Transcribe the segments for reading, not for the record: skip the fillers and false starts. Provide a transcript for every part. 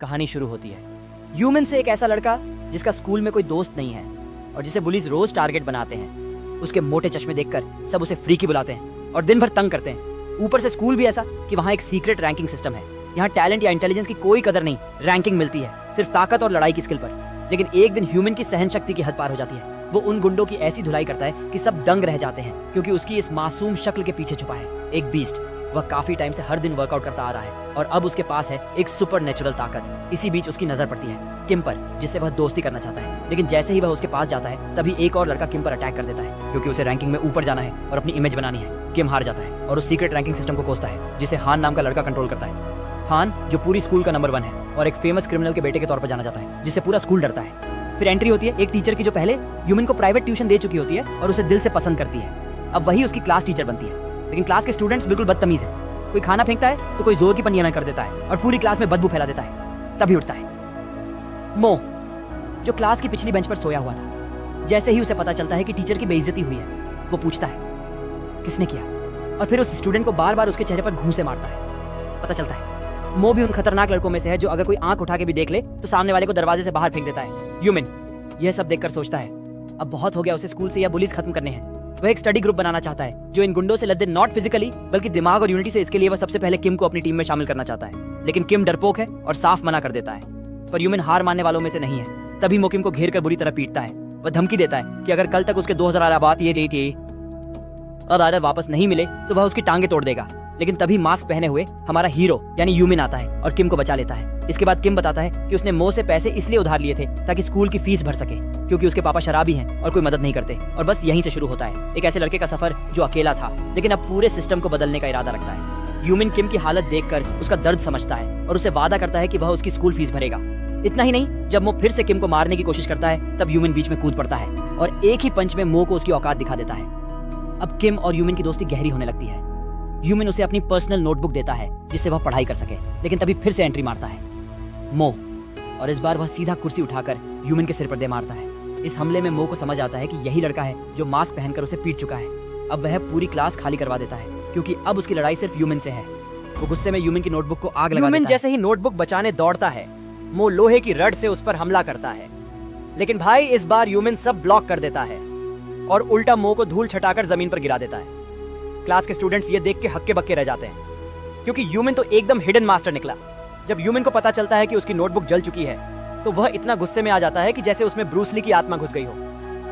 कहानी शुरू होती है ह्यूमन से, एक ऐसा लड़का जिसका स्कूल में कोई दोस्त नहीं है और जिसे बुलीज रोज टारगेट बनाते हैं। उसके मोटे चश्मे देखकर सब उसे फ्रीकी बुलाते हैं और दिन भर तंग करते हैं। ऊपर से स्कूल भी ऐसा कि वहाँ एक सीक्रेट रैंकिंग सिस्टम है। यहाँ टैलेंट या इंटेलिजेंस की कोई कदर नहीं, रैंकिंग मिलती है सिर्फ ताकत और लड़ाई की स्किल पर। लेकिन एक दिन ह्यूमन की सहन शक्ति की हद पार हो जाती है। वो उन गुंडों की ऐसी धुलाई करता है कि सब दंग रह जाते हैं, क्योंकि उसकी इस मासूम शक्ल के पीछे छुपा है एक बीस्ट। वह काफी टाइम से हर दिन वर्कआउट करता आ रहा है और अब उसके पास है एक सुपर नेचुरल ताकत। इसी बीच उसकी नजर पड़ती है किम पर, जिससे वह दोस्ती करना चाहता है। लेकिन जैसे ही वह उसके पास जाता है तभी एक और लड़का किम पर अटैक कर देता है, क्योंकि उसे रैंकिंग में ऊपर जाना है और अपनी इमेज बनानी है। किम हार जाता है और उस सीक्रेट रैंकिंग सिस्टम को कोसता है, जिसे हान नाम का लड़का कंट्रोल करता है। हान जो पूरी स्कूल का नंबर 1 है और एक फेमस क्रिमिनल के बेटे के तौर पर जाना जाता है, जिससे पूरा स्कूल डरता है। फिर एंट्री होती है एक टीचर की जो पहले ह्यूमन को प्राइवेट ट्यूशन दे चुकी होती है और उसे दिल से पसंद करती है। अब वही उसकी क्लास टीचर बनती है। लेकिन क्लास के स्टूडेंट्स बिल्कुल बदतमीज है। कोई खाना फेंकता है तो कोई जोर की पंडियां कर देता है और पूरी क्लास में बदबू फैला देता है। तभी उठता है मो, जो क्लास की पिछली बेंच पर सोया हुआ था। जैसे ही उसे पता चलता है कि टीचर की बेइज्जती हुई है, वो पूछता है किसने किया, और फिर उस स्टूडेंट को बार बार उसके चेहरे पर घूंसे मारता है। पता चलता है मो भी उन खतरनाक लड़कों में से है जो अगर कोई आंख उठा के भी देख ले तो सामने वाले को दरवाजे से बाहर फेंक देता है। ह्यूमन यह सब देखकर सोचता है अब बहुत हो गया, उसे स्कूल से या बुलीज खत्म करने हैं। वह एक स्टडी ग्रुप बनाना चाहता है जो इन गुंडों से लड़े, नॉट फिजिकली बल्कि दिमाग और यूनिटी से। इसके लिए वह सबसे पहले किम को अपनी टीम में शामिल करना चाहता है, लेकिन किम डरपोक है और साफ मना कर देता है। पर ह्यूमन हार मानने वालों में से नहीं है। तभी वो किम को घेर कर बुरी तरह पीटता है। वह धमकी देता है कि अगर कल तक उसके 2000 अलाबाद ये दी थी और आदत वापस नहीं मिले तो वह उसकी टांगे तोड़ देगा। लेकिन तभी मास्क पहने हुए हमारा हीरो यानी ह्यूमन आता है और किम को बचा लेता है। इसके बाद किम बताता है कि उसने मो से पैसे इसलिए उधार लिए थे ताकि स्कूल की फीस भर सके, क्योंकि उसके पापा शराबी हैं और कोई मदद नहीं करते। और बस यहीं से शुरू होता है एक ऐसे लड़के का सफर जो अकेला था लेकिन अब पूरे सिस्टम को बदलने का इरादा रखता है। ह्यूमन किम की हालत देखकर उसका दर्द समझता है और उसे वादा करता है कि वह उसकी स्कूल फीस भरेगा। इतना ही नहीं, जब मो फिर से किम को मारने की कोशिश करता है तब ह्यूमन बीच में कूद पड़ता है और एक ही पंच में मो को उसकी औकात दिखा देता है। अब किम और ह्यूमन की दोस्ती गहरी होने लगती है। ह्यूमन उसे अपनी पर्सनल नोटबुक देता है जिससे वह पढ़ाई कर सके। लेकिन तभी फिर से एंट्री मारता है मो, और इस बार वह सीधा कुर्सी उठाकर ह्यूमन के सिर पर दे मारता है। इस हमले में मो को समझ आता है कि यही लड़का है जो मास्क पहनकर उसे पीट चुका है। अब वह पूरी क्लास खाली करवा देता है, क्योंकि अब उसकी लड़ाई सिर्फ ह्यूमन से है। वो गुस्से में ह्यूमन की नोटबुक को आग लगा देता है। ह्यूमन जैसे ही नोटबुक बचाने दौड़ता है, मो लोहे की रड से उस पर हमला करता है। लेकिन भाई इस बार ह्यूमन सब ब्लॉक कर देता है और उल्टा मो को धूल छटाकर जमीन पर गिरा देता है। क्लास के स्टूडेंट्स ये देख के हक्के बक्के रह जाते हैं, क्योंकि ह्यूमन तो एकदम हिडन मास्टर निकला। जब ह्यूमन को पता चलता है कि उसकी नोटबुक जल चुकी है तो वह इतना गुस्से में आ जाता है कि जैसे उसमें ब्रूस ली की आत्मा घुस गई हो।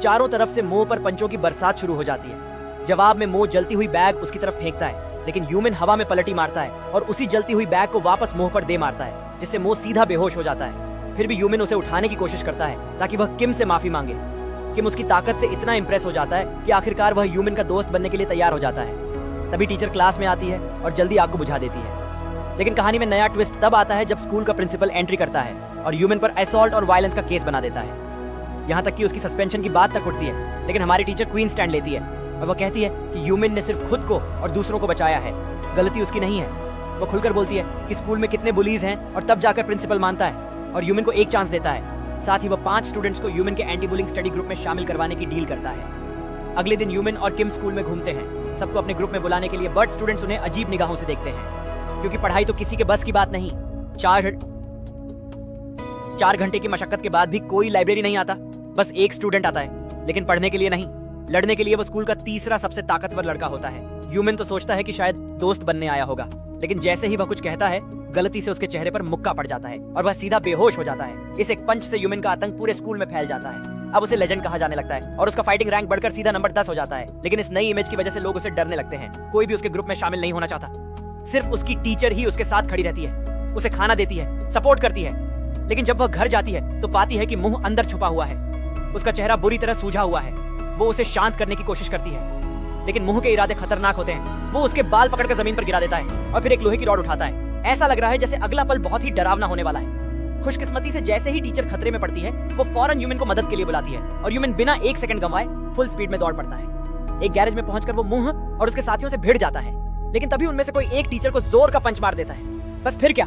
चारों तरफ से मो पर पंचों की बरसात शुरू हो जाती है। जवाब में मो जलती हुई बैग उसकी तरफ फेंकता है, लेकिन ह्यूमन हवा में पलटी मारता है और उसी जलती हुई बैग को वापस मुंह पर दे मारता है, जिससे मो सीधा बेहोश हो जाता है। फिर भी ह्यूमन उसे उठाने की कोशिश करता है ताकि वह किम से माफी मांगे। किम उसकी ताकत से इतना इंप्रेस हो जाता है कि आखिरकार वह ह्यूमन का दोस्त बनने के लिए तैयार हो जाता है। तभी टीचर क्लास में आती है और जल्दी आग को बुझा देती है। लेकिन कहानी में नया ट्विस्ट तब आता है जब स्कूल का प्रिंसिपल एंट्री करता है और ह्यूमन पर असॉल्ट और वायलेंस का केस बना देता है। यहाँ तक कि उसकी सस्पेंशन की बात तक उठती है। लेकिन हमारी टीचर क्वीन स्टैंड लेती है और वह कहती है कि ह्यूमन ने सिर्फ खुद को और दूसरों को बचाया है, गलती उसकी नहीं है। वो खुलकर बोलती है कि स्कूल में कितने बुलीज हैं और तब जाकर प्रिंसिपल मानता है और ह्यूमन को एक चांस देता है। साथ ही वह 5 स्टूडेंट्स को ह्यूमन के एंटी बुलिंग स्टडी ग्रुप में शामिल करवाने की डील करता है। अगले दिन ह्यूमन और किम स्कूल में घूमते हैं, सबको अपने ग्रुप में बुलाने के लिए, बट स्टूडेंट्स उन्हें अजीब निगाहों से देखते हैं, क्योंकि पढ़ाई तो किसी के बस की बात नहीं। 4 घंटे की मशक्कत के बाद भी कोई लाइब्रेरी नहीं आता, बस एक स्टूडेंट आता है, लेकिन पढ़ने के लिए नहीं, लड़ने के लिए। वो स्कूल का तीसरा सबसे ताकतवर लड़का होता है। ह्यूमन तो सोचता है कि शायद दोस्त बनने आया होगा, लेकिन जैसे ही वह कुछ कहता है गलती से उसके चेहरे पर मुक्का पड़ जाता है और वह सीधा बेहोश हो जाता है। इस एक पंच से ह्यूमन का आतंक पूरे स्कूल में फैल जाता है। अब उसे लेजेंड कहा जाने लगता है और उसका फाइटिंग रैंक बढ़कर सीधा नंबर 10 हो जाता है। लेकिन इस नई इमेज की वजह से लोग उसे डरने लगते हैं। कोई भी उसके ग्रुप में शामिल नहीं होना चाहता। सिर्फ उसकी टीचर ही उसके साथ खड़ी रहती है, उसे खाना देती है, सपोर्ट करती है। लेकिन जब वह घर जाती है तो पाती है कि मुंह अंदर छुपा हुआ है, उसका चेहरा बुरी तरह सूझा हुआ है। वो उसे शांत करने की कोशिश करती है, लेकिन मुंह के इरादे खतरनाक होते हैं। वो उसके बाल पकड़कर जमीन पर गिरा देता है और फिर एक लोहे की रॉड उठाता है। ऐसा लग रहा है जैसे अगला पल बहुत ही डरावना होने वाला है। खुशकिस्मती से जैसे ही टीचर खतरे में पड़ती है, वो फौरन ह्यूमन को मदद के लिए बुलाती है और ह्यूमन बिना 1 सेकंड गंवाए फुल स्पीड में दौड़ पड़ता है। एक गैरेज में पहुंचकर वो मुंह और उसके साथियों से भिड़ जाता है, लेकिन तभी उनमें से कोई एक टीचर को जोर का पंच मार देता है। बस फिर क्या,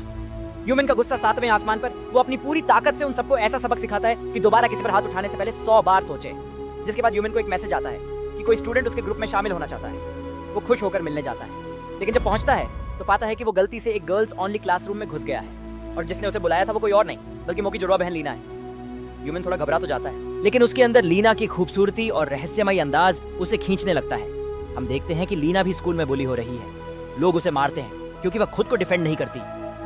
ह्यूमन का गुस्सा 7वें आसमान पर। वो अपनी पूरी ताकत से उन सबको ऐसा सबक सिखाता है कि दोबारा किसी पर हाथ उठाने से पहले 100 बार सोचे। जिसके बाद ह्यूमन को एक मैसेज आता है कि कोई स्टूडेंट उसके ग्रुप में शामिल होना चाहता है। वो खुश होकर मिलने जाता है, लेकिन जब पहुंचता है तो पाता है कि वो गलती से एक गर्ल्स ओनली क्लासरूम में घुस गया है। और जिसने उसे बुलाया था वो कोई और नहीं बल्कि मो की जुड़वा बहन लीना है। ह्यूमन थोड़ा घबरा तो जाता है, लेकिन उसके अंदर लीना की खूबसूरती और रहस्यमयी अंदाज उसे खींचने लगता है। हम देखते हैं कि लीना भी स्कूल में बुली हो रही है। लोग उसे मारते हैं क्योंकि वह खुद को डिफेंड नहीं करती,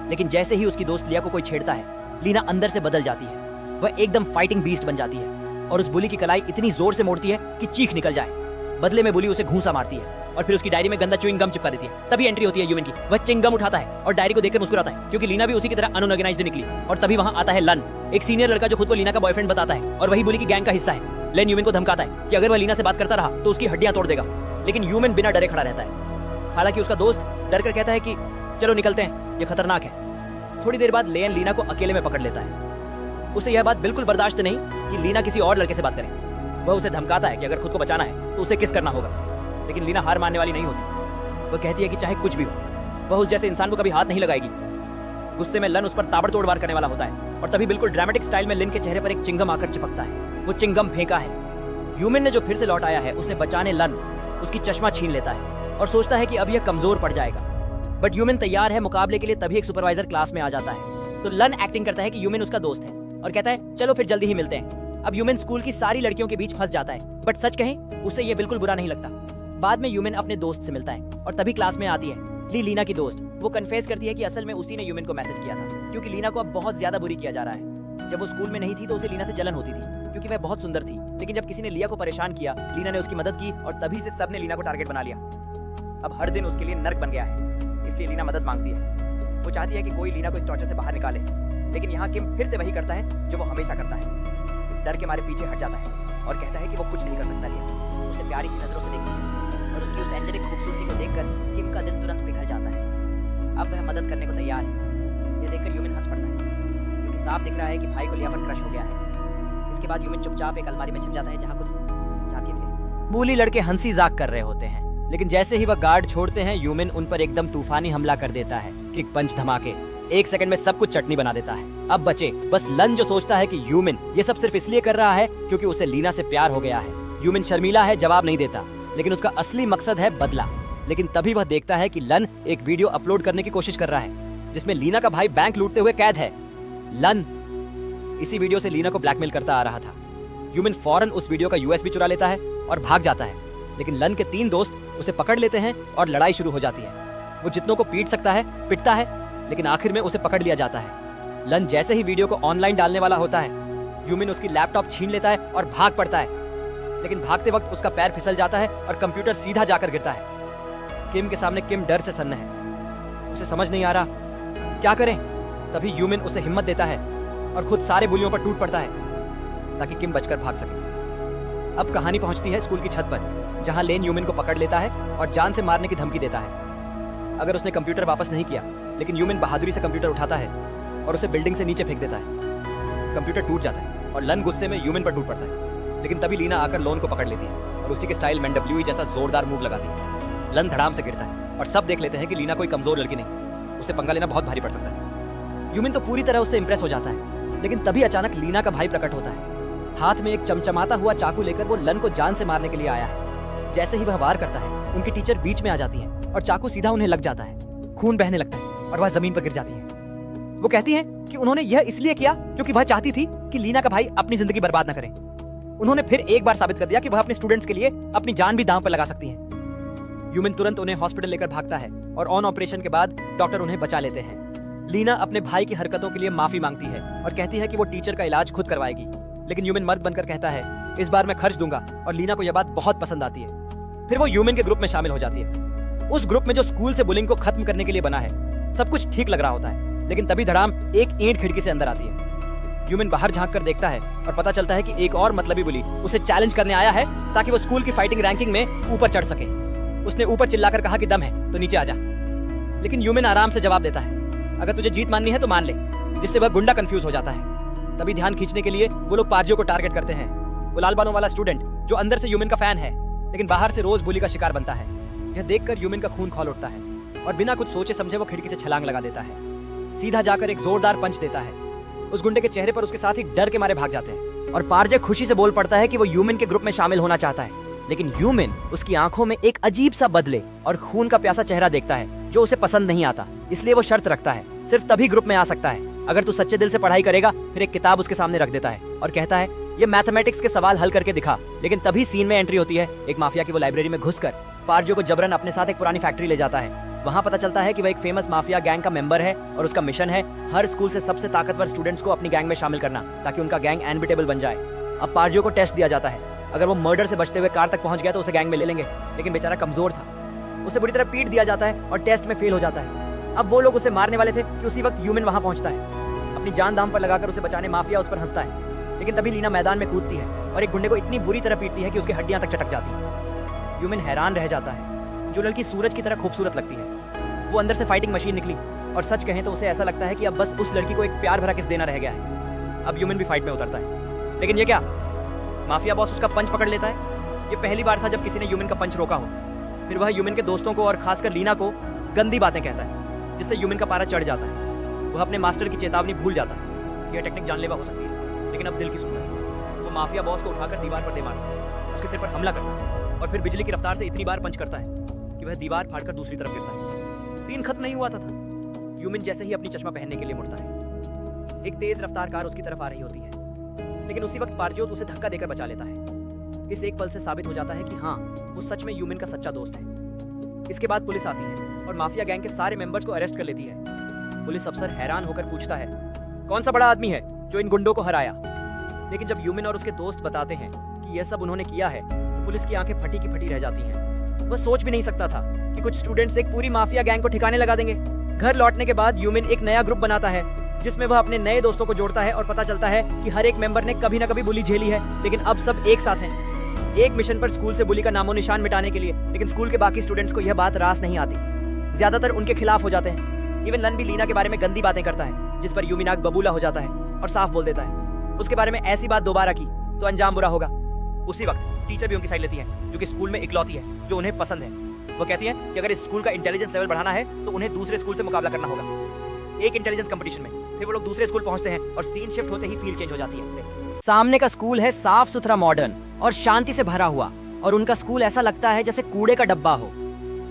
लेकिन जैसे ही उसकी दोस्त लिया को कोई छेड़ता है, लीना अंदर से बदल जाती है। वह एकदम फाइटिंग बीस्ट बन जाती है और उस बुली की कलाई इतनी जोर से मोड़ती है कि चीख निकल जाए। बदले में बुली उसे घूंसा मारती है और फिर उसकी डायरी में गंदा च्युइंग गम चिपका देती है। तभी एंट्री होती है ह्यूमन की। वह च्युइंग गम उठाता है और डायरी को देखकर मुस्कुराता है क्योंकि लीना भी उसी की तरह अनऑर्गेनाइज्ड निकली। और तभी वहां आता है लन, एक सीनियर लड़का जो खुद को लीना का बॉयफ्रेंड बताता है और वही बुली की गैंग का हिस्सा है। लन ह्यूमन को धमकाता है कि अगर वह लीना से बात करता रहा तो उसकी हड्डियां तोड़ देगा, लेकिन ह्यूमन बिना डरे खड़ा रहता है। हालांकि उसका दोस्त डर कर कहता है कि चलो निकलते हैं, ये खतरनाक है। थोड़ी देर बाद लेन लीना को अकेले में पकड़ लेता है। उसे यह बात बिल्कुल बर्दाश्त नहीं कि लीना किसी और लड़के से बात करे। वह उसे धमकाता है कि अगर खुद को बचाना है तो उसे किस करना होगा, लेकिन लीना हार मानने वाली नहीं होती। वह कहती है कि चाहे कुछ भी हो, वह उस जैसे इंसान को कभी हाथ नहीं लगाएगी। गुस्से में लन उस पर ताबड़तोड़ वार करने वाला होता है और तभी बिल्कुल ड्रामेटिक स्टाइल में लिन के चेहरे पर एक चिंगम आकर चिपकता है। वो चिंगम फेंका है। ह्यूमन ने जो फिर से लौट आया है उसे बचाने लन उसकी चश्मा छीन लेता है और सोचता है कि अब यह कमजोर पड़ जाएगा। बट ह्यूमन तैयार है मुकाबले के लिए। तभी एक सुपरवाइजर क्लास में आ जाता है तो लन एक्टिंग करता है कि ह्यूमन उसका दोस्त है और कहता है चलो फिर जल्दी ही मिलते हैं। अब ह्यूमन स्कूल की सारी लड़कियों के बीच फंस जाता है, बट सच कहें उसे ये बिल्कुल बुरा नहीं लगता। बाद में ह्यूमन अपने दोस्त से मिलता है और तभी क्लास में आती है लीना की दोस्त। वो कन्फेस करती है कि असल में उसी ने ह्यूमन को मैसेज किया था क्योंकि लीना को अब बहुत ज्यादा बुरी किया जा रहा है। जब वो स्कूल में नहीं थी तो उसे लीना से जलन होती थी क्योंकि वह बहुत सुंदर थी, लेकिन जब किसी ने लिया को परेशान किया, लीना ने उसकी मदद की और तभी से सबने लीना को टारगेट बना लिया। अब हर दिन उसके लिए नर्क बन गया है, इसलिए लीना मदद मांगती है। वो चाहती है कि कोई लीना को इस टॉर्चर से बाहर निकाले, लेकिन यहाँ किम फिर से वही करता है जो वो हमेशा करता है। डर के मारे पीछे हट जाता है और कहता है कि वो कुछ नहीं कर सकता। लिया उसे प्यारी सी नजरों से देखती है और उसकी उस एंजेलिक खूबसूरती को देखकर किम का दिल तुरंत पिघल जाता है। अब वह मदद करने को तैयार है। यह देखकर ह्यूमन हंस पड़ता है क्योंकि साफ दिख रहा है कि भाई को लिया पर क्रश हो गया है। इसके बाद ह्यूमन चुपचाप एक अलमारी में छिप जाता है जहाँ कुछ झांकी थे। मूली लड़के हंसी जाक कर रहे होते हैं, लेकिन जैसे ही वह गार्ड छोड़ते हैं ह्यूमन उन पर एकदम तूफानी हमला कर देता है। किक पंच धमाके, 1 सेकंड में सब कुछ चटनी बना देता है। अब बचे बस लन, जो सोचता है कि ह्यूमन ये सब सिर्फ इसलिए कर रहा है क्योंकि उसे लीना से प्यार हो गया है। ह्यूमन शर्मीला है, जवाब नहीं देता, लेकिन उसका असली मकसद है बदला। लेकिन तभी वह देखता है कि लन एक वीडियो अपलोड करने की कोशिश कर रहा है जिसमें लीना का भाई बैंक लूटते हुए कैद है। लन इसी वीडियो से लीना को ब्लैकमेल करता आ रहा था। ह्यूमन फौरन उस वीडियो का यूएसबी चुरा लेता है और भाग जाता है, लेकिन लन के 3 दोस्त उसे पकड़ लेते हैं और लड़ाई शुरू हो जाती है। वो जितनों को पीट सकता है पिटता है, लेकिन आखिर में उसे पकड़ लिया जाता है। लन जैसे ही वीडियो को ऑनलाइन डालने वाला होता है, ह्यूमन उसकी लैपटॉप छीन लेता है और भाग पड़ता है, लेकिन भागते वक्त उसका पैर फिसल जाता है और कंप्यूटर सीधा जाकर गिरता है। किम के सामने किम डर से सन्न है। उसे समझ नहीं आ रहा क्या करें। तभी ह्यूमन उसे हिम्मत देता है और खुद सारे बुलियों पर टूट पड़ता है ताकि किम बचकर भाग सके। अब कहानी पहुंचती है स्कूल की छत पर, जहां लेन ह्यूमन को पकड़ लेता है और जान से मारने की धमकी देता है अगर उसने कंप्यूटर वापस नहीं किया। लेकिन ह्यूमन बहादुरी से कंप्यूटर उठाता है और उसे बिल्डिंग से नीचे फेंक देता है। कंप्यूटर टूट जाता है और लन गुस्से में ह्यूमन पर टूट पड़ता है, लेकिन तभी लीना आकर लोन को पकड़ लेती है और उसी के स्टाइल में WWE जैसा जोरदार मूव लगाती है। लन धड़ाम से गिरता है और सब देख लेते हैं कि लीना कोई कमजोर लड़की नहीं, उसे पंगा लेना बहुत भारी पड़ सकता है। ह्यूमन तो पूरी तरह उससे इंप्रेस हो जाता है, लेकिन तभी अचानक लीना का भाई प्रकट होता है। हाथ में एक चमचमाता हुआ चाकू लेकर वो लन को जान से मारने के लिए आया है। जैसे ही वह वार करता है, उनकी टीचर बीच में आ जाती है और चाकू सीधा उन्हें लग जाता है। खून बहने लगता है और वह जमीन पर गिर जाती है। वो कहती है कि उन्होंने यह इसलिए किया क्योंकि वह चाहती थी कि लीना का भाई अपनी जिंदगी बर्बाद न करे। उन्होंने फिर एक बार साबित कर दिया कि वह अपने स्टूडेंट्स के लिए अपनी जान भी दांव पर लगा सकती है। ह्यूमन तुरंत उन्हें हॉस्पिटल लेकर भागता है और ऑन ऑपरेशन के बाद डॉक्टर उन्हें बचा लेते हैं। लीना अपने भाई की हरकतों के लिए माफी मांगती है और कहती है कि वो टीचर का इलाज खुद करवाएगी, लेकिन ह्यूमन मर्द बनकर कहता है इस बार मैं खर्च दूंगा, और लीना को यह बात बहुत पसंद आती है। फिर वो ह्यूमन के ग्रुप में शामिल हो जाती है, उस ग्रुप में जो स्कूल से बुलिंग को खत्म करने के लिए बना है। सब कुछ ठीक लग रहा होता है, लेकिन तभी धड़ाम एक ईंट खिड़की से अंदर आती है। ह्यूमन बाहर झांक कर देखता है और पता चलता है कि एक और मतलबी बुली उसे चैलेंज करने आया है ताकि वो स्कूल की फाइटिंग रैंकिंग में ऊपर चढ़ सके। उसने ऊपर चिल्लाकर कहा कि दम है तो नीचे आ जा, लेकिन ह्यूमन आराम से जवाब देता है अगर तुझे जीत माननी है तो मान ले, जिससे वह गुंडा कंफ्यूज हो जाता है। तभी ध्यान खींचने के लिए वो लोग पारजियो को टारगेट करते हैं। वो लाल बालों वाला स्टूडेंट जो अंदर से ह्यूमन का फैन है, लेकिन बाहर से रोज बुली का शिकार बनता है। यह देखकर ह्यूमन का खून खौल उठता है और बिना कुछ सोचे समझे वो खिड़की से छलांग लगा देता है। सीधा जाकर एक जोरदार पंच देता है। उस गुंडे के चेहरे पर उसके साथ ही डर के मारे भाग जाते हैं और पारजे खुशी से बोल पड़ता है कि वो ह्यूमन के ग्रुप में शामिल होना चाहता है। लेकिन ह्यूमन उसकी आंखों में एक अजीब सा बदले और खून का प्यासा चेहरा देखता है जो उसे पसंद नहीं आता। इसलिए वो शर्त रखता है सिर्फ तभी ग्रुप में आ सकता है अगर तू सच्चे दिल से पढ़ाई करेगा, फिर एक किताब उसके सामने रख देता है और कहता है ये मैथमेटिक्स के सवाल हल करके दिखा। लेकिन तभी सीन में एंट्री होती है एक माफिया की। वो लाइब्रेरी में घुसकर पार्जियो को जबरन अपने साथ एक पुरानी फैक्ट्री ले जाता है। वहाँ पता चलता है कि वह एक फेमस माफिया गैंग का मेंबर है और उसका मिशन है हर स्कूल से सबसे ताकतवर स्टूडेंट्स को अपनी गैंग में शामिल करना, ताकि उनका गैंग अनबीटेबल बन जाए। अब पार्जियो को टेस्ट दिया जाता है, अगर वो मर्डर से बचते हुए कार तक पहुंच गया तो उसे गैंग में ले लेंगे। लेकिन बेचारा कमजोर था, उसे बुरी तरह पीट दिया जाता है और टेस्ट में फेल हो जाता है। अब वो लोग उसे मारने वाले थे कि उसी वक्त ह्यूमन वहां पहुंचता है। अपनी जान दाम पर लगाकर उसे बचाने माफिया उस पर हंसता है, लेकिन तभी लीना मैदान में कूदती है और एक गुंडे को इतनी बुरी तरह पीटती है कि उसकी हड्डियां तक चटक जाती हैं। ह्यूमन हैरान रह जाता है। जो लड़की सूरज की तरह खूबसूरत लगती है, वो अंदर से फाइटिंग मशीन निकली, और सच कहें तो उसे ऐसा लगता है कि अब बस उस लड़की को एक प्यार भरा किस देना रह गया है। अब ह्यूमन भी फाइट में उतरता है, लेकिन ये क्या, माफिया बॉस उसका पंच पकड़ लेता है। ये पहली बार था जब किसी ने ह्यूमन का पंच रोका हो। फिर वह ह्यूमन के दोस्तों को और खासकर लीना को गंदी बातें कहता है, जिससे ह्यूमन का पारा चढ़ जाता है। वह अपने मास्टर की चेतावनी भूल जाता है। यह टेक्निक जानलेवा हो सकती है, लेकिन अब दिल की सुनता है। वो माफिया बॉस को उठाकर दीवार पर दे मारता है, उसके सिर पर हमला करता है और फिर बिजली की रफ्तार से इतनी बार पंच करता है कि वह दीवार फाड़कर दूसरी तरफ गिरता है। सीन खत्म नहीं हुआ था। ह्यूमन जैसे ही अपनी चश्मा पहनने के लिए मुड़ता है, एक तेज रफ्तार कार उसकी तरफ आ रही होती है, लेकिन उसी वक्त पार्जियो उसे धक्का देकर बचा लेता है। इस एक पल से साबित हो जाता है कि हाँ, वो सच में ह्यूमन का सच्चा दोस्त है। इसके बाद पुलिस आती है और माफिया गैंग के सारे मेंबर्स को अरेस्ट कर लेती है। पुलिस अफसर हैरान होकर पूछता है कौन सा बड़ा आदमी है जो इन गुंडों को हराया। लेकिन जब ह्यूमन और उसके दोस्त बताते हैं कि यह सब उन्होंने किया है, तो पुलिस की आंखें फटी की फटी रह जाती हैं। वह सोच भी नहीं सकता था कि कुछ स्टूडेंट्स एक पूरी माफिया गैंग को ठिकाने लगा देंगे। घर लौटने के बाद ह्यूमन एक नया ग्रुप बनाता है, जिसमें वह अपने नए दोस्तों को जोड़ता है और पता चलता है कि हर एक मेंबर ने कभी ना कभी बुली झेली है, लेकिन अब सब एक साथ हैं, एक मिशन पर स्कूल से बुली का नामो निशान मिटाने के लिए। लेकिन स्कूल के बाकी स्टूडेंट्स को यह बात रास नहीं आती, ज्यादातर उनके खिलाफ हो जाते हैं। इवन लन भी लीना के बारे में गंदी बातें करता है, जिस पर ह्यूमन आग बबूला हो जाता है और साफ बोल देता है उसके बारे में ऐसी बात दोबारा की तो अंजाम बुरा होगा। उसी वक्त टीचर भी उनकी साइड लेती है, जो कि स्कूल में इकलौती है जो उन्हें पसंद है। वो कहती है कि अगर इस स्कूल का इंटेलिजेंस लेवल बढ़ाना है तो उन्हें दूसरे स्कूल से मुकाबला करना होगा, एक इंटेलिजेंस कंपटीशन में। फिर वो लोग दूसरे स्कूल पहुंचते हैं और सीन शिफ्ट होते ही फील चेंज हो जाती है। सामने का स्कूल है साफ सुथरा, मॉडर्न और शांति से भरा हुआ, और उनका स्कूल ऐसा लगता है जैसे कूड़े का डब्बा हो।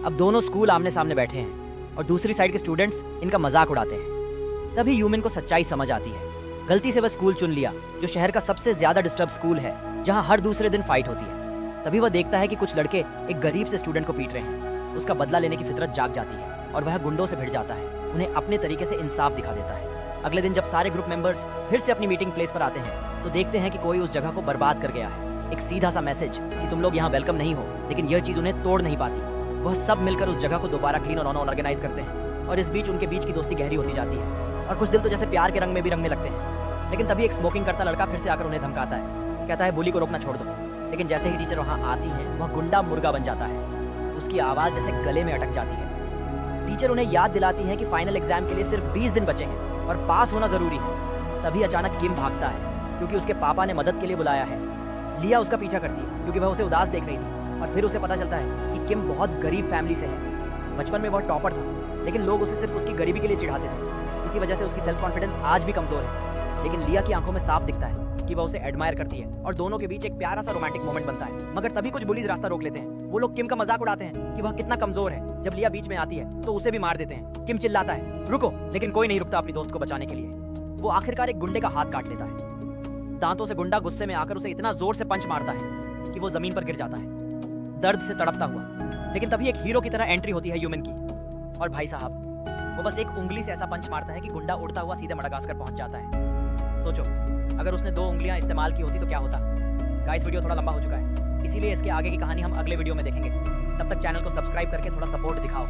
अब दोनों स्कूल आमने सामने बैठे हैं और दूसरी साइड के स्टूडेंट्स इनका मजाक उड़ाते हैं। तभी ह्यूमन को सच्चाई समझ आती है। गलती से वह स्कूल चुन लिया जो शहर का सबसे ज्यादा डिस्टर्ब स्कूल है, जहां हर दूसरे दिन फाइट होती है। तभी वह देखता है कि कुछ लड़के एक गरीब से स्टूडेंट को पीट रहे हैं। उसका बदला लेने की फितरत जाग जाती है और वह गुंडों से भिड़ जाता है, उन्हें अपने तरीके से इंसाफ दिखा देता है। अगले दिन जब सारे ग्रुप मेंबर्स फिर से अपनी मीटिंग प्लेस पर आते हैं, तो देखते हैं कि कोई उस जगह को बर्बाद कर गया है। एक सीधा सा मैसेज कि तुम लोग यहाँ वेलकम नहीं हो, लेकिन यह चीज उन्हें तोड़ नहीं पाती। वह सब मिलकर उस जगह को दोबारा क्लीन और ऑर्गेनाइज करते हैं, और इस बीच उनके बीच की दोस्ती गहरी होती जाती है और कुछ दिल तो जैसे प्यार के रंग में भी रंगने लगते हैं। लेकिन तभी एक स्मोकिंग करता लड़का फिर से आकर उन्हें धमकाता है, कहता है बुली को रोकना छोड़ दो। लेकिन जैसे ही टीचर वहाँ आती है, वह गुंडा मुर्गा बन जाता है। उसकी आवाज जैसे गले में अटक जाती है। टीचर उन्हें याद दिलाती है कि फाइनल एग्जाम के लिए सिर्फ 20 दिन बचे हैं और पास होना जरूरी है। तभी अचानक किम भागता है, क्योंकि उसके पापा ने मदद के लिए बुलाया है। लिया उसका पीछा करती है, क्योंकि वह उसे उदास देख रही थी, और फिर उसे पता चलता है कि किम बहुत गरीब फैमिली से है। बचपन में वह टॉपर था, लेकिन लोग उसे सिर्फ उसकी गरीबी के लिए चिढ़ाते थे। इसी वजह से उसकी सेल्फ कॉन्फिडेंस आज भी कमजोर है। लेकिन लिया की आंखों में साफ दिखता है कि वह उसे एडमायर करती है, और दोनों के बीच एक प्यारा सा रोमांटिक मोमेंट बनता है। मगर तभी कुछ बुलीज रास्ता रोक लेते हैं। वो लोग किम का मजाक उड़ाते हैं कि वह कितना कमजोर है। जब लिया बीच में आती है तो उसे भी मार देते हैं। किम चिल्लाता है रुको, लेकिन कोई नहीं रुकता अपनी दोस्त को बचाने के लिए। वो आखिरकार एक गुंडे का हाथ काट लेता है। दांतों से गुंडा गुस्से में आकर उसे इतना जोर से पंच मारता है कि वो जमीन पर गिर जाता है, दर्द से तड़पता हुआ। लेकिन तभी एक हीरो की तरह एंट्री होती है ह्यूमन की, और भाई साहब वो बस एक उंगली से ऐसा पंच मारता है कि गुंडा उड़ता हुआ सीधे मडागास्कर पहुंच जाता है। सोचो, अगर उसने 2 उंगलियां इस्तेमाल की होती तो क्या होता। गाइस, वीडियो थोड़ा लंबा हो चुका है, इसीलिए इसके आगे की कहानी हम अगले वीडियो में देखेंगे। तब तक चैनल को सब्सक्राइब करके थोड़ा सपोर्ट दिखाओ।